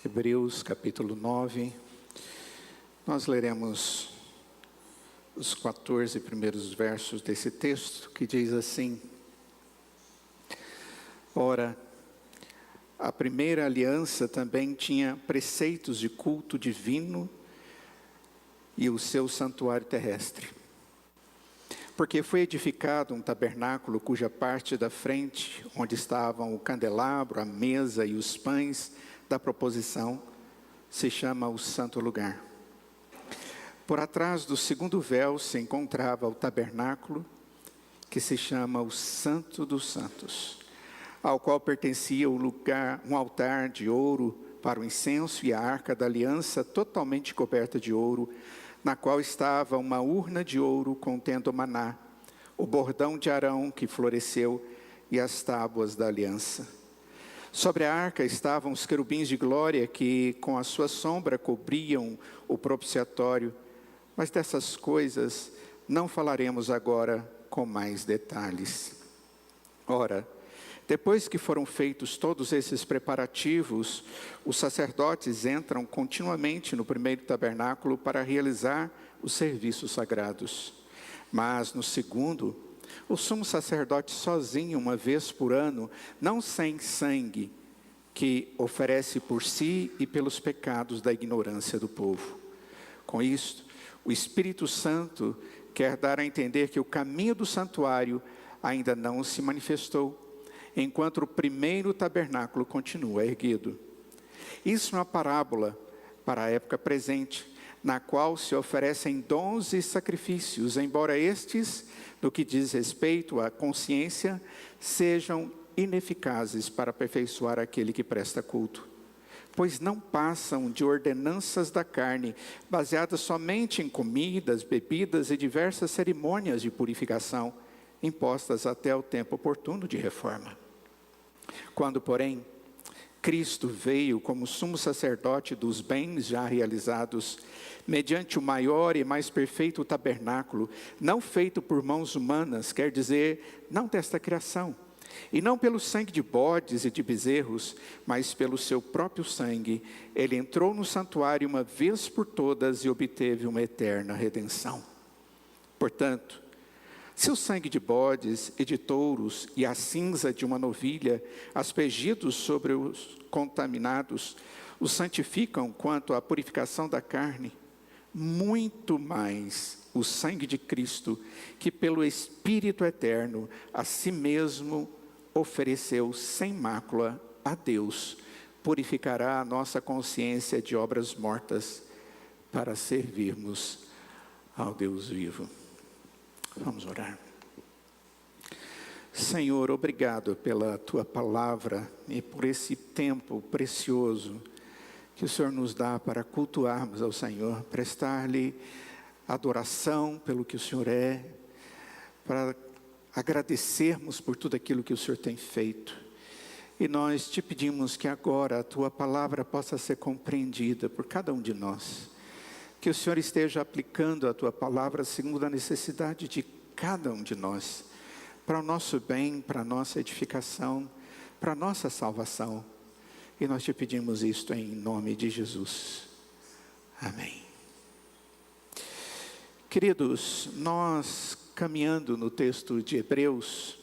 Hebreus capítulo 9, nós leremos os 14 primeiros versos desse texto, que diz assim: Ora, a primeira aliança também tinha preceitos de culto divino e o seu santuário terrestre. Porque foi edificado um tabernáculo cuja parte da frente, onde estavam o candelabro, a mesa e os pães da proposição, se chama o Santo Lugar. Por atrás do segundo véu se encontrava o tabernáculo, que se chama o Santo dos Santos, ao qual pertencia o lugar, um altar de ouro para o incenso e a arca da aliança totalmente coberta de ouro, na qual estava uma urna de ouro contendo o maná, o bordão de Arão que floresceu e as tábuas da aliança. Sobre a arca estavam os querubins de glória que com a sua sombra cobriam o propiciatório, mas dessas coisas não falaremos agora com mais detalhes. Ora, depois que foram feitos todos esses preparativos, os sacerdotes entram continuamente no primeiro tabernáculo para realizar os serviços sagrados. Mas no segundo, o sumo sacerdote sozinho, uma vez por ano, não sem sangue, que oferece por si e pelos pecados da ignorância do povo. Com isto, o Espírito Santo quer dar a entender que o caminho do santuário ainda não se manifestou, enquanto o primeiro tabernáculo continua erguido. Isso é uma parábola para a época presente, na qual se oferecem dons e sacrifícios, embora estes, no que diz respeito à consciência, sejam ineficazes para aperfeiçoar aquele que presta culto, pois não passam de ordenanças da carne, baseadas somente em comidas, bebidas e diversas cerimônias de purificação, impostas até o tempo oportuno de reforma. Quando, porém, Cristo veio como sumo sacerdote dos bens já realizados, mediante o maior e mais perfeito tabernáculo, não feito por mãos humanas, quer dizer, não desta criação, e não pelo sangue de bodes e de bezerros, mas pelo seu próprio sangue, ele entrou no santuário uma vez por todas e obteve uma eterna redenção. Portanto, se o sangue de bodes e de touros e a cinza de uma novilha, aspergidos sobre os contaminados, os santificam quanto à purificação da carne, muito mais o sangue de Cristo, que pelo Espírito eterno a si mesmo ofereceu sem mácula a Deus, purificará a nossa consciência de obras mortas para servirmos ao Deus vivo. Vamos orar. Senhor, obrigado pela Tua palavra e por esse tempo precioso que o Senhor nos dá para cultuarmos ao Senhor, prestar-lhe adoração pelo que o Senhor é, para agradecermos por tudo aquilo que o Senhor tem feito. E nós te pedimos que agora a Tua palavra possa ser compreendida por cada um de nós. Que o Senhor esteja aplicando a Tua palavra segundo a necessidade de cada um de nós, para o nosso bem, para a nossa edificação, para a nossa salvação. E nós te pedimos isto em nome de Jesus. Amém. Queridos, nós caminhando no texto de Hebreus,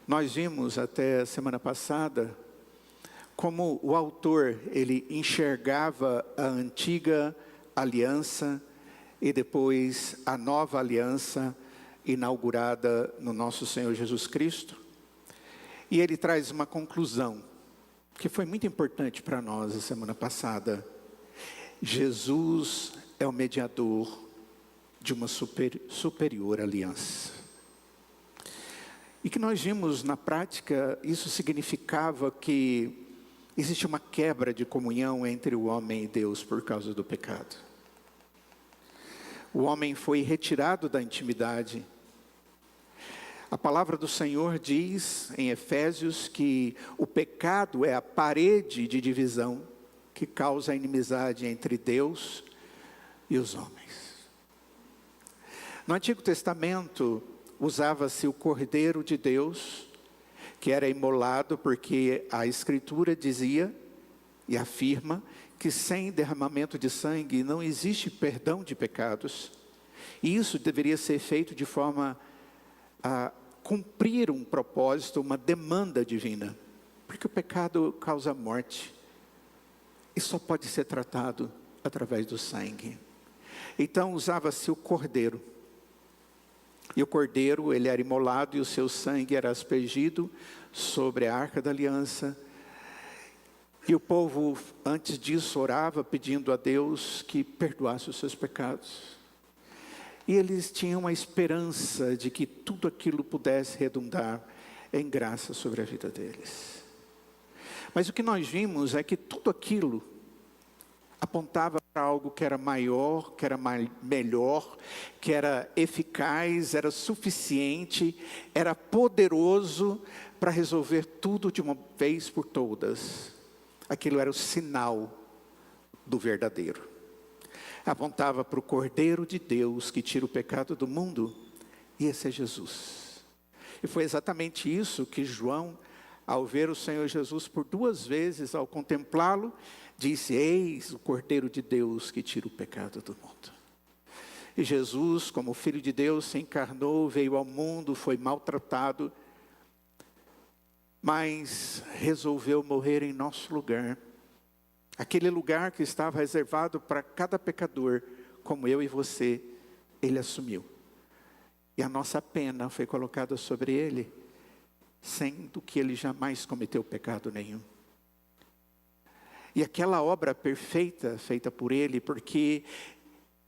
nós vimos até semana passada como o autor, ele enxergava a antiga aliança e depois a nova aliança inaugurada no nosso Senhor Jesus Cristo. E ele traz uma conclusão que foi muito importante para nós a semana passada. Jesus é o mediador de uma superior aliança. E que nós vimos na prática, isso significava que existe uma quebra de comunhão entre o homem e Deus por causa do pecado. O homem foi retirado da intimidade. A palavra do Senhor diz em Efésios que o pecado é a parede de divisão que causa a inimizade entre Deus e os homens. No Antigo Testamento, usava-se o Cordeiro de Deus, que era imolado porque a Escritura dizia, e afirma que sem derramamento de sangue não existe perdão de pecados. E isso deveria ser feito de forma a cumprir um propósito, uma demanda divina. Porque o pecado causa morte. E só pode ser tratado através do sangue. Então usava-se o cordeiro. E o cordeiro, ele era imolado e o seu sangue era aspergido sobre a arca da aliança. E o povo, antes disso, orava pedindo a Deus que perdoasse os seus pecados. E eles tinham a esperança de que tudo aquilo pudesse redundar em graça sobre a vida deles. Mas o que nós vimos é que tudo aquilo apontava para algo que era maior, que era melhor, que era eficaz, era suficiente, era poderoso para resolver tudo de uma vez por todas. Aquilo era o sinal do verdadeiro. Apontava para o Cordeiro de Deus que tira o pecado do mundo, e esse é Jesus. E foi exatamente isso que João, ao ver o Senhor Jesus por 2 vezes, ao contemplá-lo, disse: eis o Cordeiro de Deus que tira o pecado do mundo. E Jesus, como Filho de Deus, se encarnou, veio ao mundo, foi maltratado, mas resolveu morrer em nosso lugar. Aquele lugar que estava reservado para cada pecador, como eu e você, ele assumiu. E a nossa pena foi colocada sobre ele, sendo que ele jamais cometeu pecado nenhum. E aquela obra perfeita, feita por ele, porque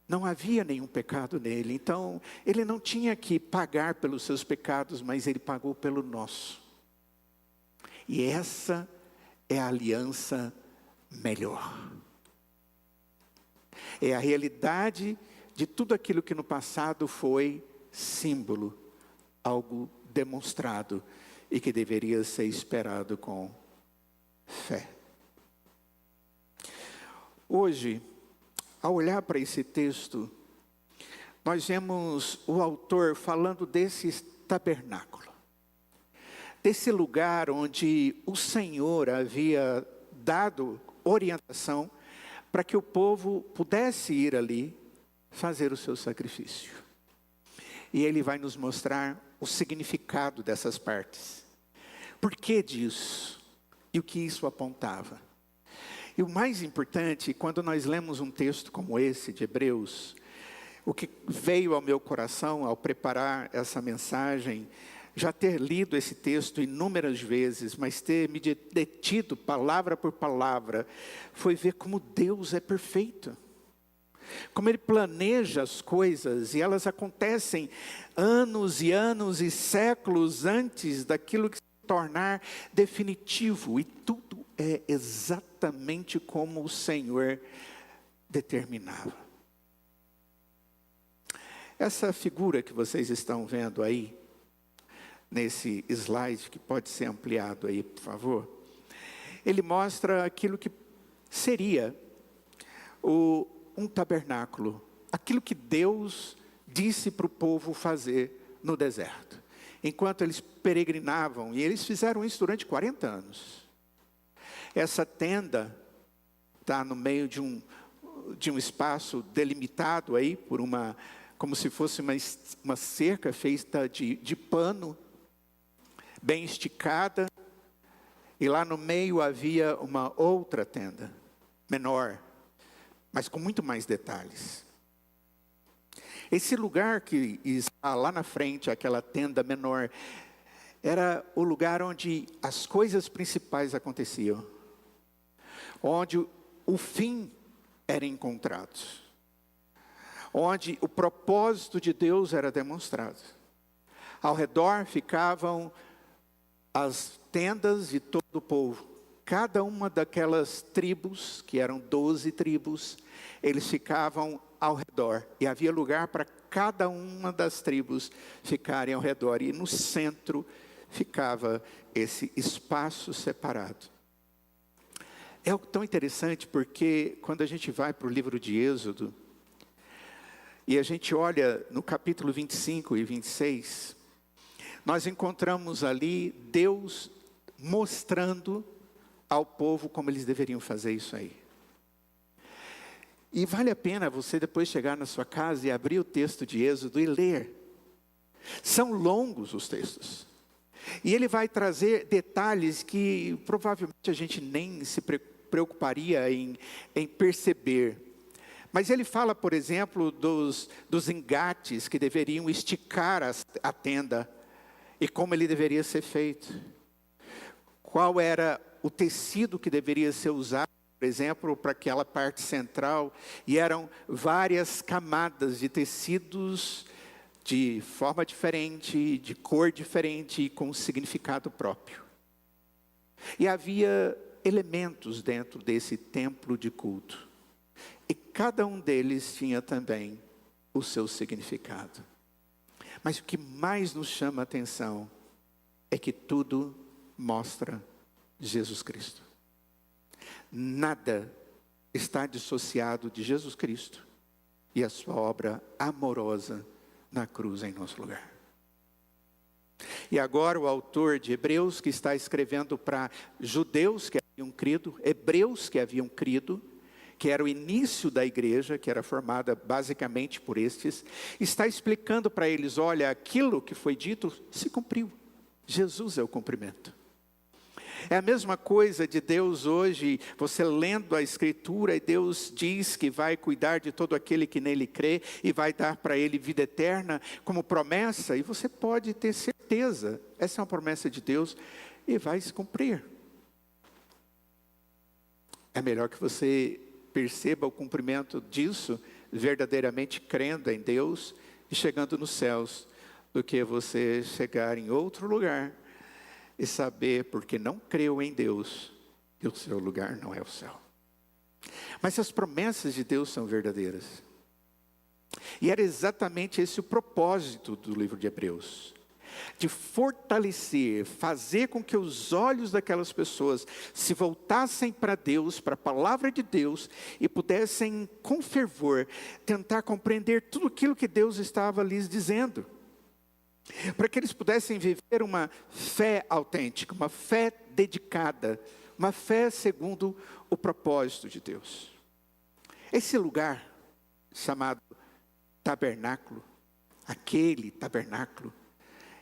não havia nenhum pecado nele. Então, ele não tinha que pagar pelos seus pecados, mas ele pagou pelo nosso. E essa é a aliança melhor. É a realidade de tudo aquilo que no passado foi símbolo, algo demonstrado e que deveria ser esperado com fé. Hoje, ao olhar para esse texto, nós vemos o autor falando desse tabernáculo, desse lugar onde o Senhor havia dado orientação para que o povo pudesse ir ali fazer o seu sacrifício. E ele vai nos mostrar o significado dessas partes. Por que disso? E o que isso apontava? E o mais importante, quando nós lemos um texto como esse de Hebreus, o que veio ao meu coração ao preparar essa mensagem, já ter lido esse texto inúmeras vezes, mas ter me detido palavra por palavra, foi ver como Deus é perfeito. Como Ele planeja as coisas e elas acontecem anos e anos e séculos antes daquilo que se tornar definitivo. E tudo é exatamente como o Senhor determinava. Essa figura que vocês estão vendo aí, nesse slide que pode ser ampliado aí, por favor. Ele mostra aquilo que seria um tabernáculo. Aquilo que Deus disse para o povo fazer no deserto. Enquanto eles peregrinavam, e eles fizeram isso durante 40 anos. Essa tenda está no meio de um espaço delimitado aí, por como se fosse uma cerca feita de pano, bem esticada, e lá no meio havia uma outra tenda, menor, mas com muito mais detalhes. Esse lugar que está lá na frente, aquela tenda menor, era o lugar onde as coisas principais aconteciam, onde o fim era encontrado, onde o propósito de Deus era demonstrado. Ao redor ficavam as tendas de todo o povo. Cada uma daquelas tribos, que eram 12 tribos, eles ficavam ao redor. E havia lugar para cada uma das tribos ficarem ao redor. E no centro ficava esse espaço separado. É tão interessante porque quando a gente vai para o livro de Êxodo, e a gente olha no capítulo 25 e 26, nós encontramos ali Deus mostrando ao povo como eles deveriam fazer isso aí. E vale a pena você depois chegar na sua casa e abrir o texto de Êxodo e ler. São longos os textos. E ele vai trazer detalhes que provavelmente a gente nem se preocuparia em perceber. Mas ele fala, por exemplo, dos engates que deveriam esticar a tenda e como ele deveria ser feito. Qual era o tecido que deveria ser usado, por exemplo, para aquela parte central. E eram várias camadas de tecidos de forma diferente, de cor diferente e com um significado próprio. E havia elementos dentro desse templo de culto. E cada um deles tinha também o seu significado. Mas o que mais nos chama a atenção é que tudo mostra Jesus Cristo. Nada está dissociado de Jesus Cristo e a sua obra amorosa na cruz em nosso lugar. E agora o autor de Hebreus, que está escrevendo para judeus que haviam crido, hebreus que haviam crido, que era o início da igreja, que era formada basicamente por estes, está explicando para eles, olha, aquilo que foi dito se cumpriu. Jesus é o cumprimento. É a mesma coisa de Deus hoje, você lendo a Escritura, e Deus diz que vai cuidar de todo aquele que nele crê, e vai dar para ele vida eterna, como promessa, e você pode ter certeza, essa é uma promessa de Deus, e vai se cumprir. É melhor que você perceba o cumprimento disso, verdadeiramente crendo em Deus, e chegando nos céus, do que você chegar em outro lugar, e saber, porque não creu em Deus, que o seu lugar não é o céu. Mas as promessas de Deus são verdadeiras. E era exatamente esse o propósito do livro de Hebreus. De fortalecer, fazer com que os olhos daquelas pessoas se voltassem para Deus, para a palavra de Deus, e pudessem com fervor tentar compreender tudo aquilo que Deus estava lhes dizendo. Para que eles pudessem viver uma fé autêntica, uma fé dedicada, uma fé segundo o propósito de Deus. Esse lugar chamado tabernáculo, aquele tabernáculo,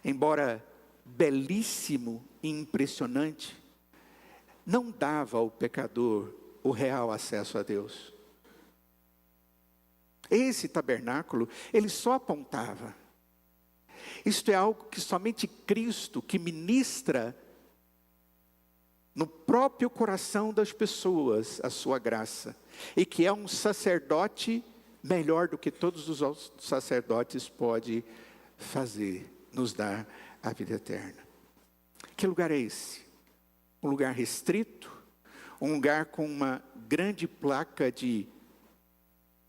embora belíssimo e impressionante, não dava ao pecador o real acesso a Deus. Esse tabernáculo, ele só apontava. Isto é algo que somente Cristo, que ministra no próprio coração das pessoas a sua graça, e que é um sacerdote melhor do que todos os outros sacerdotes pode fazer, nos dar a vida eterna. Que lugar é esse? Um lugar restrito, um lugar com uma grande placa de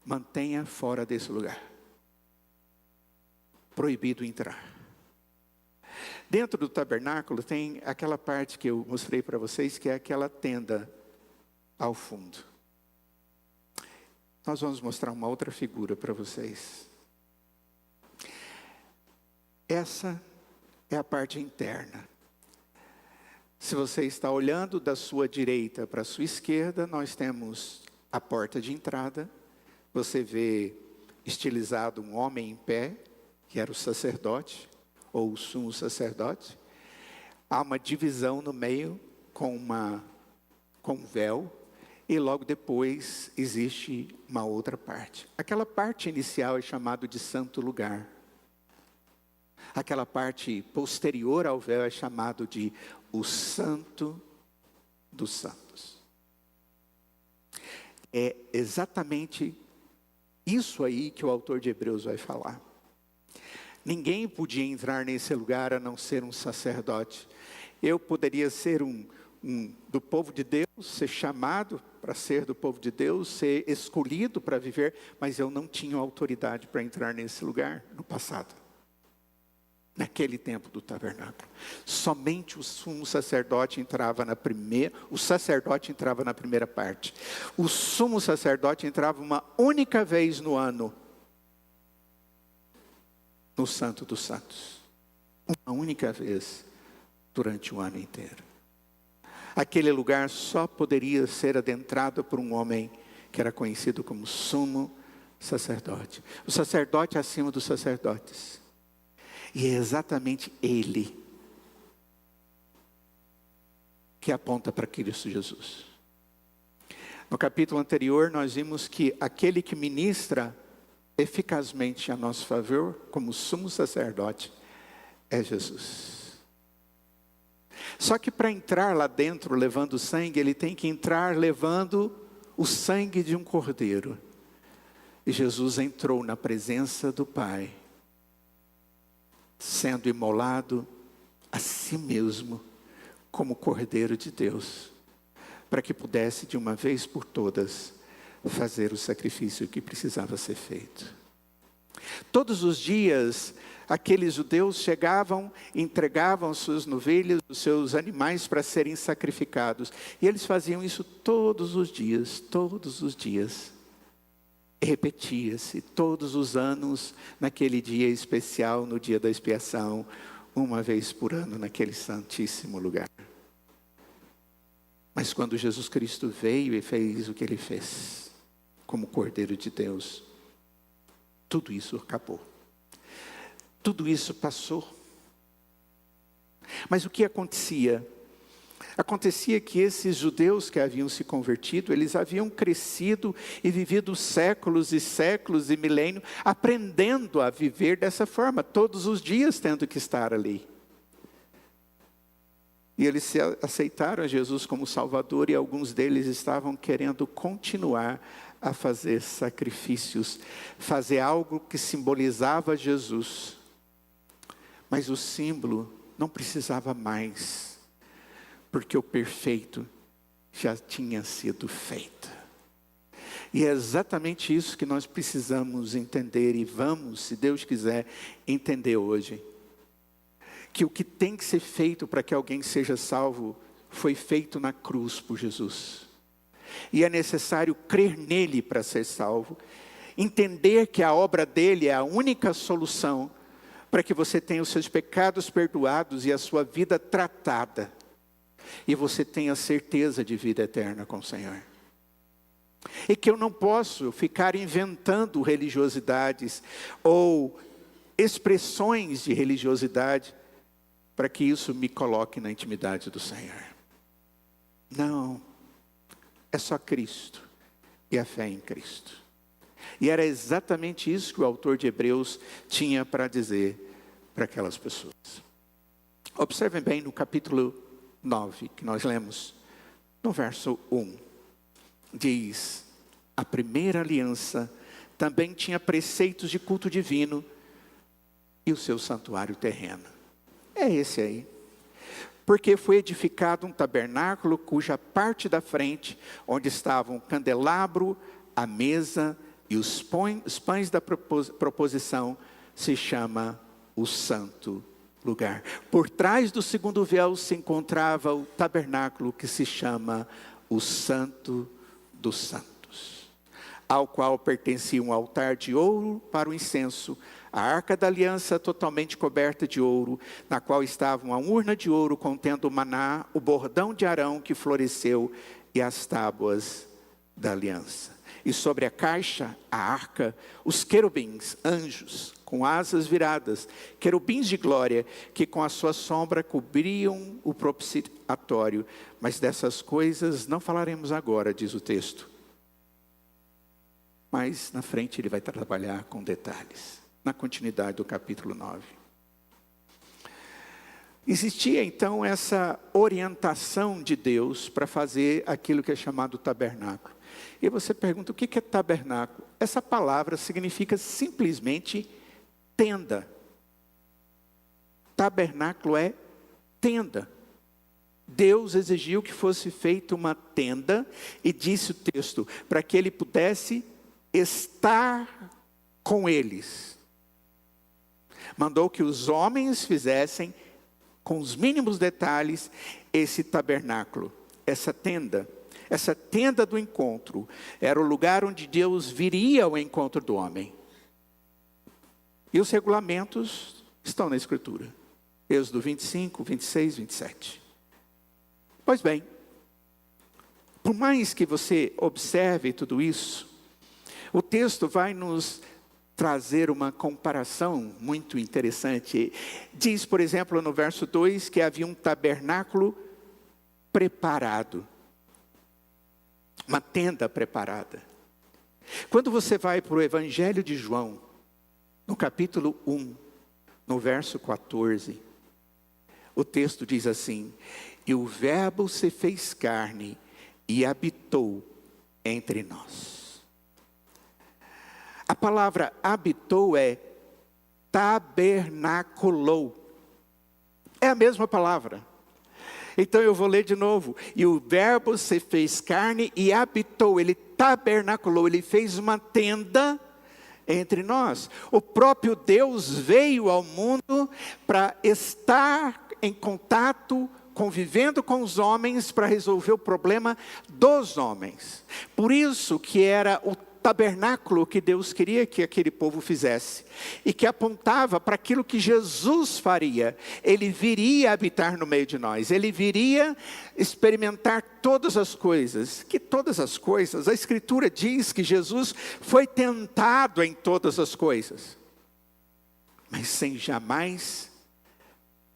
mantenha fora desse lugar. Proibido entrar. Dentro do tabernáculo tem aquela parte que eu mostrei para vocês, que é aquela tenda ao fundo. Nós vamos mostrar uma outra figura para vocês. Essa é a parte interna. Se você está olhando da sua direita para a sua esquerda, nós temos a porta de entrada. Você vê estilizado um homem em pé, que era o sacerdote, ou o sumo sacerdote. Há uma divisão no meio com um véu, e logo depois existe uma outra parte. Aquela parte inicial é chamada de santo lugar. Aquela parte posterior ao véu é chamado de o santo dos santos. É exatamente isso aí que o autor de Hebreus vai falar. Ninguém podia entrar nesse lugar a não ser um sacerdote. Eu poderia ser do povo de Deus, ser chamado para ser do povo de Deus, ser escolhido para viver, mas eu não tinha autoridade para entrar nesse lugar no passado. Naquele tempo do tabernáculo. Somente o sumo sacerdote entrava na primeira, o sacerdote entrava na primeira parte. O sumo sacerdote entrava uma única vez no ano no Santo dos Santos. Uma única vez durante o ano inteiro. Aquele lugar só poderia ser adentrado por um homem que era conhecido como sumo sacerdote. O sacerdote acima dos sacerdotes. E é exatamente ele que aponta para Cristo Jesus. No capítulo anterior, nós vimos que aquele que ministra eficazmente a nosso favor, como sumo sacerdote, é Jesus. Só que para entrar lá dentro levando sangue, ele tem que entrar levando o sangue de um cordeiro. E Jesus entrou na presença do Pai, sendo imolado a si mesmo como cordeiro de Deus, para que pudesse de uma vez por todas fazer o sacrifício que precisava ser feito. Todos os dias, aqueles judeus chegavam e entregavam suas novilhas, os seus animais para serem sacrificados. E eles faziam isso todos os dias, todos os dias. Repetia-se todos os anos, naquele dia especial, no dia da expiação, uma vez por ano, naquele santíssimo lugar. Mas quando Jesus Cristo veio e fez o que ele fez, como Cordeiro de Deus, tudo isso acabou. Tudo isso passou. Mas o que acontecia? Acontecia que esses judeus que haviam se convertido, eles haviam crescido e vivido séculos e milênios, aprendendo a viver dessa forma, todos os dias tendo que estar ali. E eles aceitaram Jesus como Salvador, e alguns deles estavam querendo continuar a fazer sacrifícios, fazer algo que simbolizava Jesus. Mas o símbolo não precisava mais, porque o perfeito já tinha sido feito. E é exatamente isso que nós precisamos entender, e vamos, se Deus quiser, entender hoje. Que o que tem que ser feito para que alguém seja salvo, foi feito na cruz por Jesus. E é necessário crer nele para ser salvo. Entender que a obra dele é a única solução para que você tenha os seus pecados perdoados e a sua vida tratada. E você tenha certeza de vida eterna com o Senhor. E que eu não posso ficar inventando religiosidades ou expressões de religiosidade para que isso me coloque na intimidade do Senhor. Não, é só Cristo e a fé em Cristo. E era exatamente isso que o autor de Hebreus tinha para dizer para aquelas pessoas. Observem bem no capítulo 9, que nós lemos, no verso 1. Diz: a primeira aliança também tinha preceitos de culto divino e o seu santuário terreno. É esse aí. Porque foi edificado um tabernáculo cuja parte da frente, onde estavam o candelabro, a mesa e os pães da proposição, se chama o santo lugar. Por trás do segundo véu se encontrava o tabernáculo que se chama o Santo dos Santos, ao qual pertencia um altar de ouro para o incenso, a arca da aliança totalmente coberta de ouro, na qual estava uma urna de ouro contendo o maná, o bordão de Arão que floresceu e as tábuas da aliança. E sobre a caixa, a arca, os querubins, anjos, com asas viradas, querubins de glória, que com a sua sombra cobriam o propiciatório. Mas dessas coisas não falaremos agora, diz o texto. Mas na frente ele vai trabalhar com detalhes, na continuidade do capítulo 9. Existia então essa orientação de Deus para fazer aquilo que é chamado tabernáculo. E você pergunta, o que é tabernáculo? Essa palavra significa simplesmente tenda. Tabernáculo é tenda. Deus exigiu que fosse feita uma tenda, e disse o texto, para que ele pudesse estar com eles. Mandou que os homens fizessem, com os mínimos detalhes, esse tabernáculo, essa tenda do encontro, era o lugar onde Deus viria ao encontro do homem. E os regulamentos estão na Escritura. Êxodo 25, 26, 27. Pois bem, Por mais que você observe tudo isso, o texto vai nos trazer uma comparação muito interessante. Diz, por exemplo, no verso 2, que havia um tabernáculo preparado. Uma tenda preparada. Quando você vai para o Evangelho de João, no capítulo 1, no verso 14, o texto diz assim: e o Verbo se fez carne e habitou entre nós. A palavra habitou é tabernaculou. É a mesma palavra. Então eu vou ler de novo. E o Verbo se fez carne e habitou. Ele tabernaculou, ele fez uma tenda entre nós. O próprio Deus veio ao mundo para estar em contato, convivendo com os homens, para resolver o problema dos homens. Por isso que era o tabernáculo que Deus queria que aquele povo fizesse, e que apontava para aquilo que Jesus faria. Ele viria habitar no meio de nós, ele viria experimentar todas as coisas. Que todas as coisas? A Escritura diz que Jesus foi tentado em todas as coisas, mas sem jamais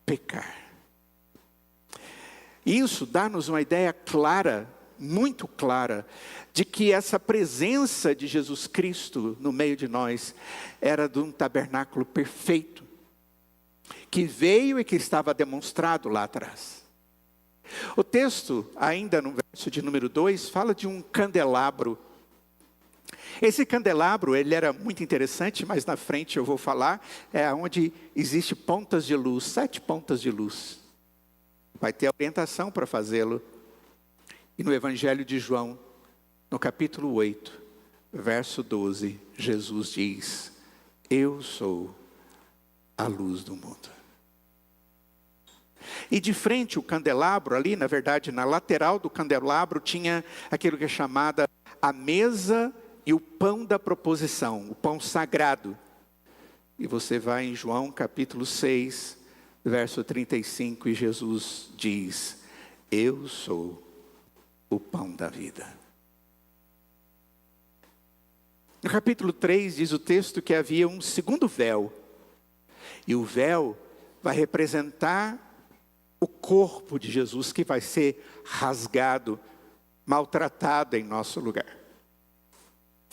pecar. Isso dá-nos uma ideia clara, muito clara, de que essa presença de Jesus Cristo no meio de nós era de um tabernáculo perfeito, que veio e que estava demonstrado lá atrás. O texto, ainda no verso de número 2, fala de um candelabro. Esse candelabro, ele era muito interessante, mas na frente eu vou falar, é onde existe pontas de luz, 7 pontas de luz. Vai ter orientação para fazê-lo. E no Evangelho de João, no capítulo 8, verso 12, Jesus diz: eu sou a luz do mundo. E de frente o candelabro, ali na verdade na lateral do candelabro, tinha aquilo que é chamada a mesa e o pão da proposição, o pão sagrado. E você vai em João capítulo 6, verso 35, e Jesus diz: eu sou o pão da vida. No capítulo 3 diz o texto que havia um segundo véu. E o véu vai representar o corpo de Jesus, que vai ser rasgado, maltratado em nosso lugar.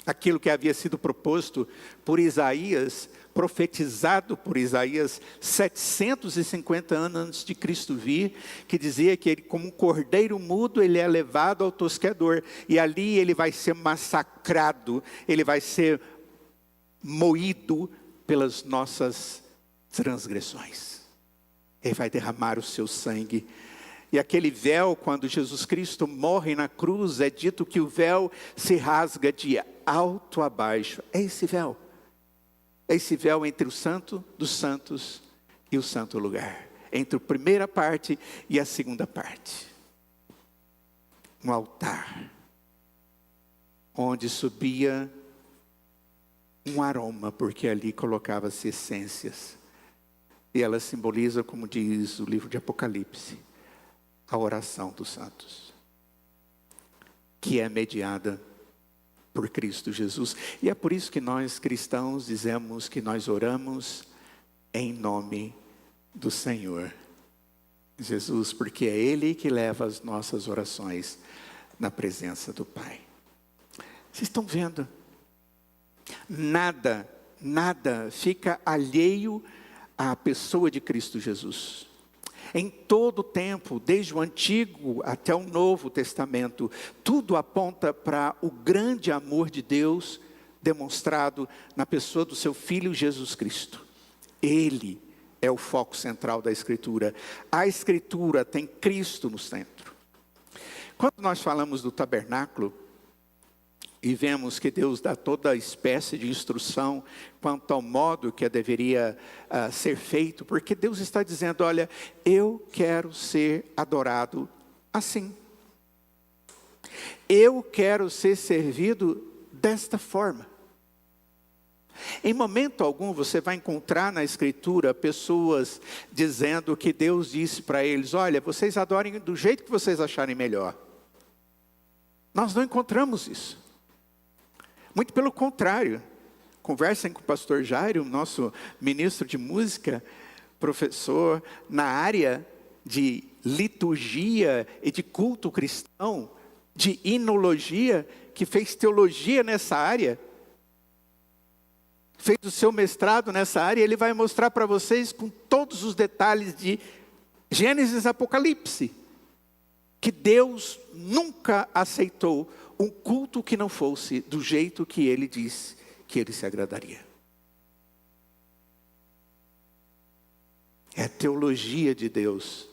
Aquilo que havia sido proposto por Isaías, profetizado por Isaías 750 anos antes de Cristo vir, que dizia que ele, como um cordeiro mudo, ele é levado ao tosqueador, e ali ele vai ser massacrado, ele vai ser moído pelas nossas transgressões. Ele vai derramar o seu sangue. E aquele véu, quando Jesus Cristo morre na cruz, é dito que o véu se rasga de alto a baixo. É esse véu. É esse véu entre o santo dos santos e o santo lugar. Entre a primeira parte e a segunda parte. Um altar, onde subia um aroma, porque ali colocava-se essências. E ela simboliza, como diz o livro de Apocalipse, a oração dos santos, que é mediada por Cristo Jesus. E é por isso que nós cristãos dizemos que nós oramos em nome do Senhor Jesus, porque é Ele que leva as nossas orações na presença do Pai. Vocês estão vendo? Nada fica alheio à pessoa de Cristo Jesus. Em todo o tempo, desde o Antigo até o Novo Testamento, tudo aponta para o grande amor de Deus demonstrado na pessoa do seu Filho Jesus Cristo. Ele é o foco central da Escritura. A Escritura tem Cristo no centro. Quando nós falamos do tabernáculo, e vemos que Deus dá toda espécie de instrução quanto ao modo que deveria ser feito, porque Deus está dizendo: olha, eu quero ser adorado assim. Eu quero ser servido desta forma. Em momento algum você vai encontrar na Escritura pessoas dizendo que Deus disse para eles: olha, vocês adorem do jeito que vocês acharem melhor. Nós não encontramos isso. Muito pelo contrário. Conversem com o pastor Jairo, nosso ministro de música, professor na área de liturgia e de culto cristão, de hinologia, que fez teologia nessa área, fez o seu mestrado nessa área, ele vai mostrar para vocês com todos os detalhes de Gênesis e Apocalipse, que Deus nunca aceitou um culto que não fosse do jeito que ele disse que ele se agradaria. É a teologia de Deus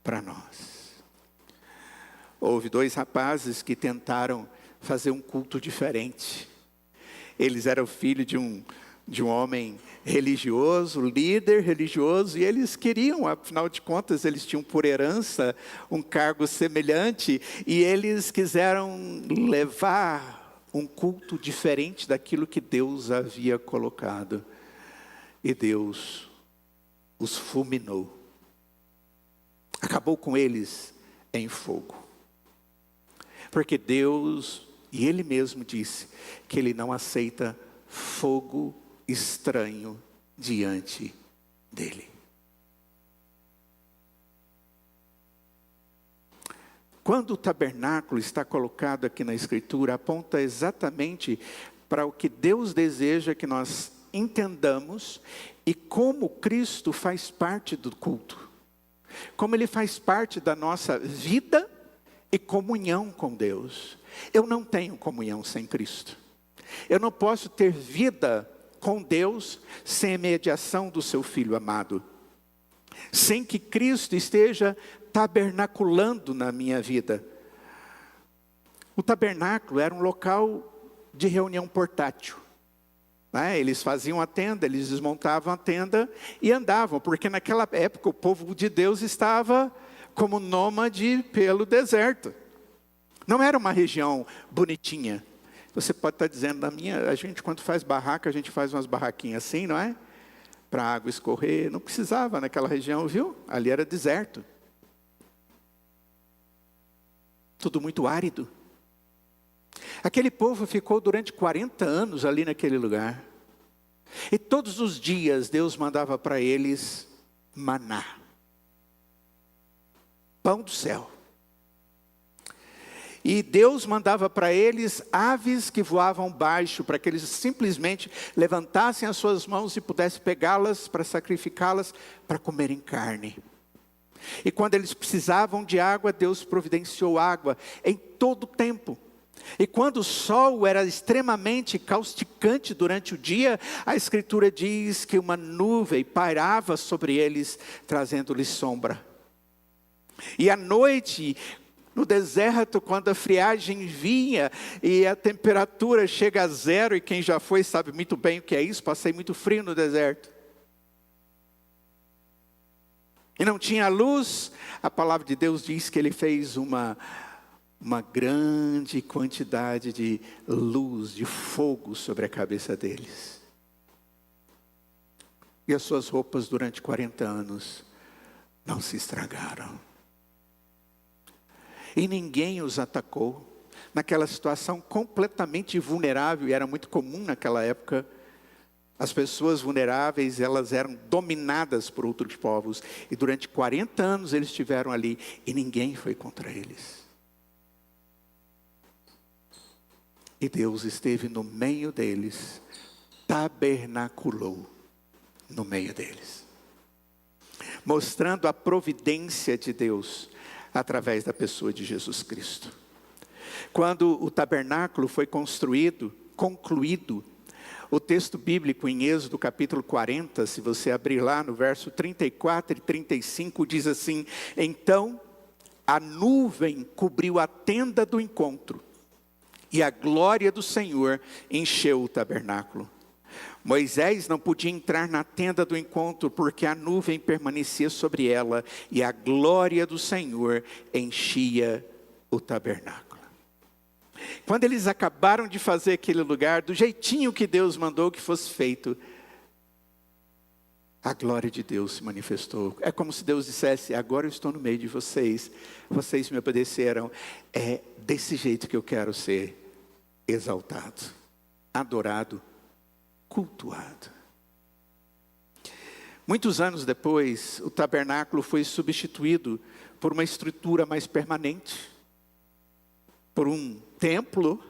para nós. Houve 2 rapazes que tentaram fazer um culto diferente. Eles eram filhos de um homem religioso, líder religioso, e eles queriam, afinal de contas, eles tinham por herança um cargo semelhante, e eles quiseram levar um culto diferente daquilo que Deus havia colocado. E Deus os fulminou. Acabou com eles em fogo. Porque Deus, e Ele mesmo disse, que Ele não aceita fogo estranho diante dEle. Quando o tabernáculo está colocado aqui na Escritura, aponta exatamente para o que Deus deseja que nós entendamos e como Cristo faz parte do culto. Como Ele faz parte da nossa vida e comunhão com Deus. Eu não tenho comunhão sem Cristo. Eu não posso ter vida com Deus sem a mediação do seu Filho amado. Sem que Cristo esteja tabernaculando na minha vida. O tabernáculo era um local de reunião portátil. Eles faziam a tenda, eles desmontavam a tenda e andavam, porque naquela época o povo de Deus estava como nômade pelo deserto. Não era uma região bonitinha. Você pode estar dizendo, a gente quando faz barraca, a gente faz umas barraquinhas assim, não é? Para a água escorrer, não precisava naquela região, viu? Ali era deserto. Tudo muito árido. Aquele povo ficou durante 40 anos ali naquele lugar. E todos os dias Deus mandava para eles maná. Pão do céu. E Deus mandava para eles aves que voavam baixo, para que eles simplesmente levantassem as suas mãos e pudessem pegá-las para sacrificá-las, para comerem carne. E quando eles precisavam de água, Deus providenciou água em todo o tempo. E quando o sol era extremamente causticante durante o dia, a Escritura diz que uma nuvem pairava sobre eles, trazendo-lhes sombra. E à noite, no deserto, quando a friagem vinha e a temperatura chega a 0, e quem já foi sabe muito bem o que é isso, passei muito frio no deserto. E não tinha luz, a palavra de Deus diz que Ele fez uma grande quantidade de luz, de fogo sobre a cabeça deles. E as suas roupas durante 40 anos não se estragaram. E ninguém os atacou. Naquela situação completamente vulnerável, e era muito comum naquela época, as pessoas vulneráveis, elas eram dominadas por outros povos. E durante 40 anos eles estiveram ali, e ninguém foi contra eles. E Deus esteve no meio deles, tabernaculou no meio deles. Mostrando a providência de Deus através da pessoa de Jesus Cristo. Quando o tabernáculo foi concluído, o texto bíblico em Êxodo capítulo 40, se você abrir lá no verso 34 e 35, diz assim: então a nuvem cobriu a tenda do encontro, e a glória do Senhor encheu o tabernáculo. Moisés não podia entrar na tenda do encontro, porque a nuvem permanecia sobre ela, e a glória do Senhor enchia o tabernáculo. Quando eles acabaram de fazer aquele lugar, do jeitinho que Deus mandou que fosse feito, a glória de Deus se manifestou. É como se Deus dissesse: agora eu estou no meio de vocês, vocês me obedeceram, é desse jeito que eu quero ser exaltado, adorado, cultuado. Muitos anos depois, o tabernáculo foi substituído por uma estrutura mais permanente, por um templo.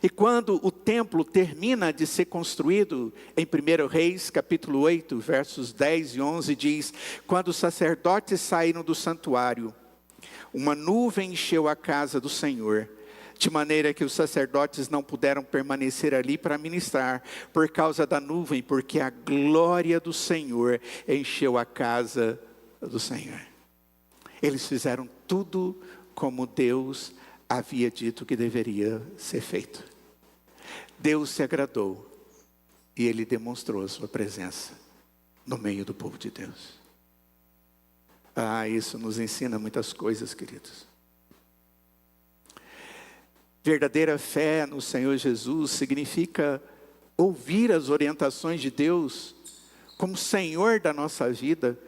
E quando o templo termina de ser construído, em 1 Reis, capítulo 8, versos 10 e 11, diz: quando os sacerdotes saíram do santuário, uma nuvem encheu a casa do Senhor, de maneira que os sacerdotes não puderam permanecer ali para ministrar, por causa da nuvem, porque a glória do Senhor encheu a casa do Senhor. Eles fizeram tudo como Deus havia dito que deveria ser feito. Deus se agradou e Ele demonstrou a sua presença no meio do povo de Deus. Isso nos ensina muitas coisas, queridos. Verdadeira fé no Senhor Jesus significa ouvir as orientações de Deus como Senhor da nossa vida,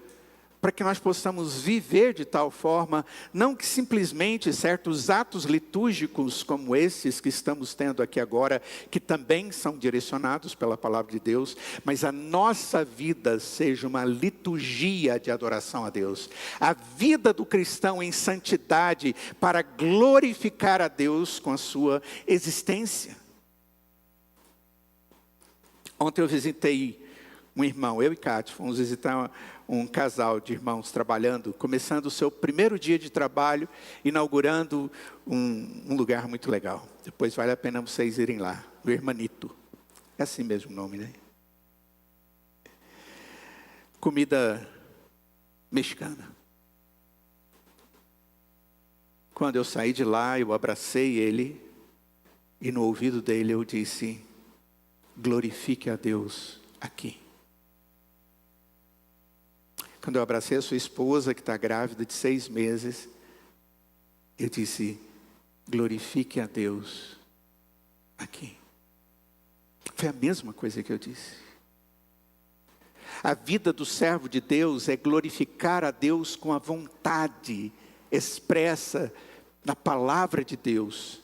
para que nós possamos viver de tal forma, não que simplesmente certos atos litúrgicos como esses que estamos tendo aqui agora, que também são direcionados pela palavra de Deus, mas a nossa vida seja uma liturgia de adoração a Deus. A vida do cristão em santidade para glorificar a Deus com a sua existência. Ontem eu visitei um irmão, eu e Cátia, fomos visitar um casal de irmãos trabalhando, começando o seu primeiro dia de trabalho, inaugurando um lugar muito legal. Depois vale a pena vocês irem lá, o Hermanito. É assim mesmo o nome, né? Comida mexicana. Quando eu saí de lá, eu abracei ele, e no ouvido dele eu disse: glorifique a Deus aqui. Quando eu abracei a sua esposa, que está grávida de 6 meses, eu disse: glorifique a Deus aqui. Foi a mesma coisa que eu disse. A vida do servo de Deus é glorificar a Deus com a vontade expressa na palavra de Deus,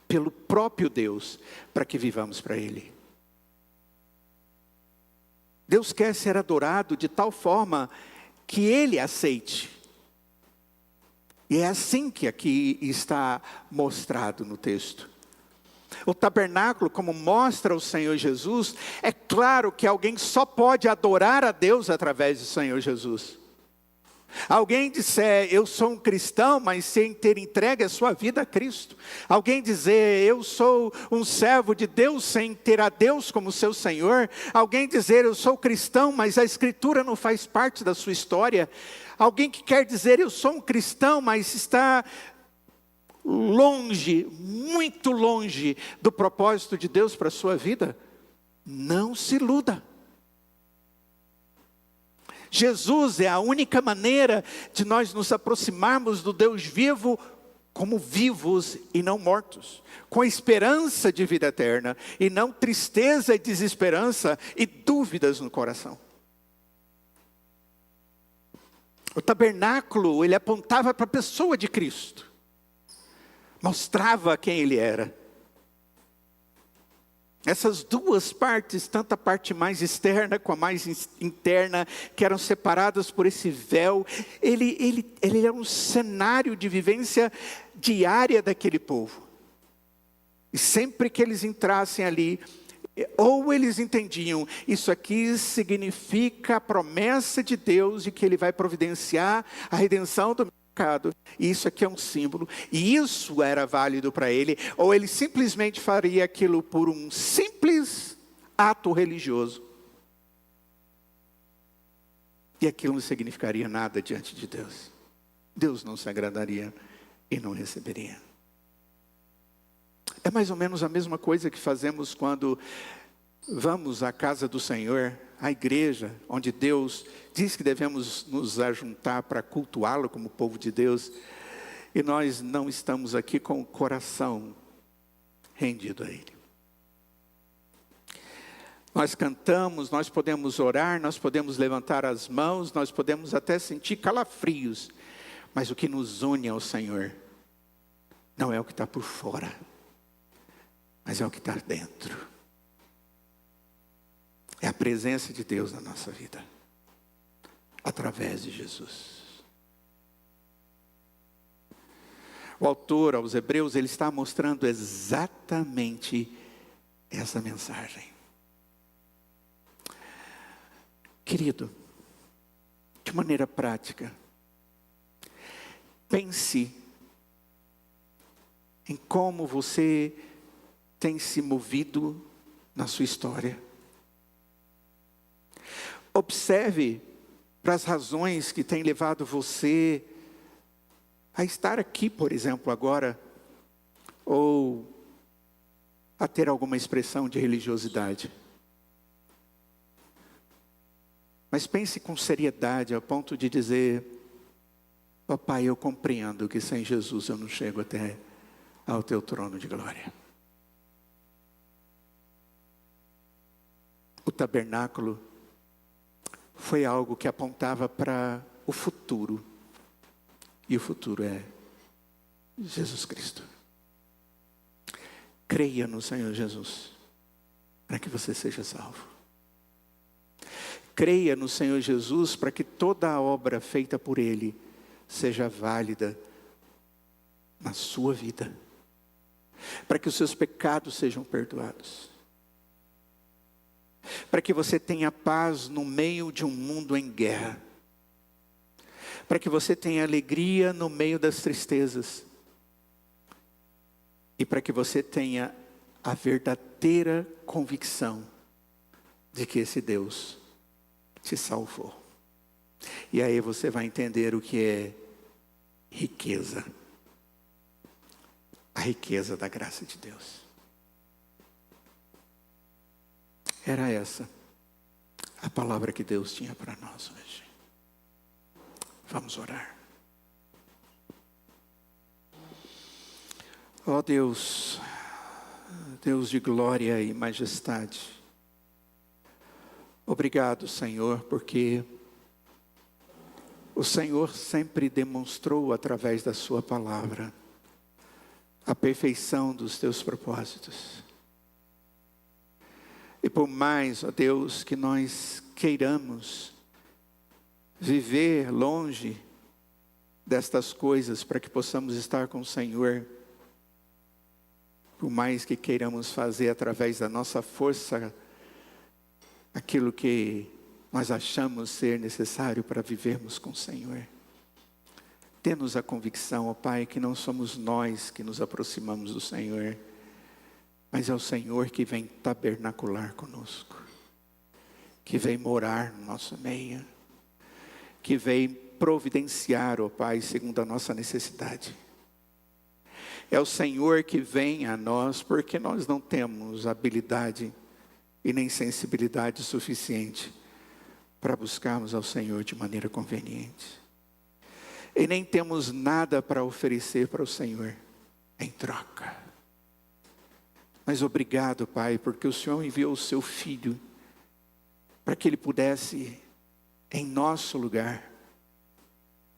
pelo próprio Deus, para que vivamos para Ele. Deus quer ser adorado de tal forma que Ele aceite. E é assim que aqui está mostrado no texto. O tabernáculo, como mostra o Senhor Jesus, é claro que alguém só pode adorar a Deus através do Senhor Jesus. Alguém disser: eu sou um cristão, mas sem ter entregue a sua vida a Cristo. Alguém dizer: eu sou um servo de Deus, sem ter a Deus como seu Senhor. Alguém dizer: eu sou cristão, mas a Escritura não faz parte da sua história. Alguém que quer dizer: eu sou um cristão, mas está longe, muito longe do propósito de Deus para a sua vida. Não se iluda. Jesus é a única maneira de nós nos aproximarmos do Deus vivo como vivos e não mortos, com esperança de vida eterna e não tristeza e desesperança e dúvidas no coração. O tabernáculo, ele apontava para a pessoa de Cristo, mostrava quem Ele era. Essas duas partes, tanto a parte mais externa como a mais interna, que eram separadas por esse véu, ele era um cenário de vivência diária daquele povo. E sempre que eles entrassem ali, ou eles entendiam: isso aqui significa a promessa de Deus de que Ele vai providenciar a redenção do pecado, e isso aqui é um símbolo, e isso era válido para ele, ou ele simplesmente faria aquilo por um simples ato religioso, e aquilo não significaria nada diante de Deus. Deus não se agradaria e não receberia. É mais ou menos a mesma coisa que fazemos quando vamos à casa do Senhor, à igreja, onde Deus diz que devemos nos ajuntar para cultuá-lo como povo de Deus, e nós não estamos aqui com o coração rendido a Ele. Nós cantamos, nós podemos orar, nós podemos levantar as mãos, nós podemos até sentir calafrios. Mas o que nos une ao Senhor não é o que está por fora, mas é o que está dentro. É a presença de Deus na nossa vida, através de Jesus. O autor aos Hebreus, ele está mostrando exatamente essa mensagem. Querido, de maneira prática, pense em como você tem se movido na sua história. Observe para as razões que têm levado você a estar aqui, por exemplo, agora, ou a ter alguma expressão de religiosidade. Mas pense com seriedade, a ponto de dizer: papai, eu compreendo que sem Jesus eu não chego até ao teu trono de glória. O tabernáculo foi algo que apontava para o futuro. E o futuro é Jesus Cristo. Creia no Senhor Jesus, para que você seja salvo. Creia no Senhor Jesus, para que toda a obra feita por Ele seja válida na sua vida. Para que os seus pecados sejam perdoados. Para que você tenha paz no meio de um mundo em guerra. Para que você tenha alegria no meio das tristezas. E para que você tenha a verdadeira convicção de que esse Deus te salvou. E aí você vai entender o que é riqueza. A riqueza da graça de Deus. Era essa a palavra que Deus tinha para nós hoje. Vamos orar. Ó Deus, Deus de glória e majestade, obrigado, Senhor, porque o Senhor sempre demonstrou através da sua palavra a perfeição dos teus propósitos. E por mais, ó Deus, que nós queiramos viver longe destas coisas para que possamos estar com o Senhor, por mais que queiramos fazer através da nossa força aquilo que nós achamos ser necessário para vivermos com o Senhor, dê-nos a convicção, ó Pai, que não somos nós que nos aproximamos do Senhor, mas é o Senhor que vem tabernacular conosco, que vem morar no nosso meio, que vem providenciar, ó Pai, segundo a nossa necessidade. É o Senhor que vem a nós, porque nós não temos habilidade e nem sensibilidade suficiente para buscarmos ao Senhor de maneira conveniente. E nem temos nada para oferecer para o Senhor em troca. Mas obrigado, Pai, porque o Senhor enviou o seu Filho para que Ele pudesse, em nosso lugar,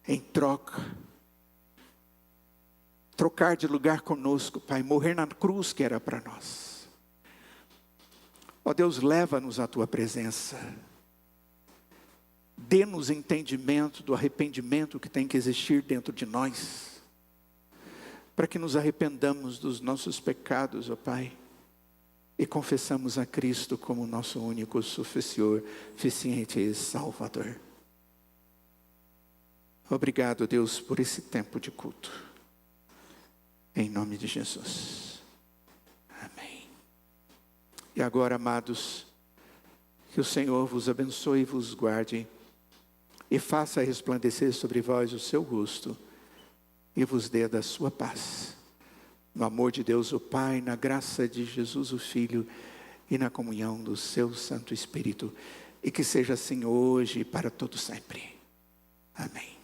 em troca, trocar de lugar conosco, Pai, morrer na cruz que era para nós. Ó Deus, leva-nos à Tua presença. Dê-nos entendimento do arrependimento que tem que existir dentro de nós, para que nos arrependamos dos nossos pecados, ó Pai, e confessamos a Cristo como nosso único suficiente e Salvador. Obrigado, Deus, por esse tempo de culto. Em nome de Jesus. Amém. E agora, amados, que o Senhor vos abençoe e vos guarde, e faça resplandecer sobre vós o seu rosto, e vos dê da sua paz. No amor de Deus o Pai, na graça de Jesus o Filho, e na comunhão do seu Santo Espírito. E que seja assim hoje e para todo sempre. Amém.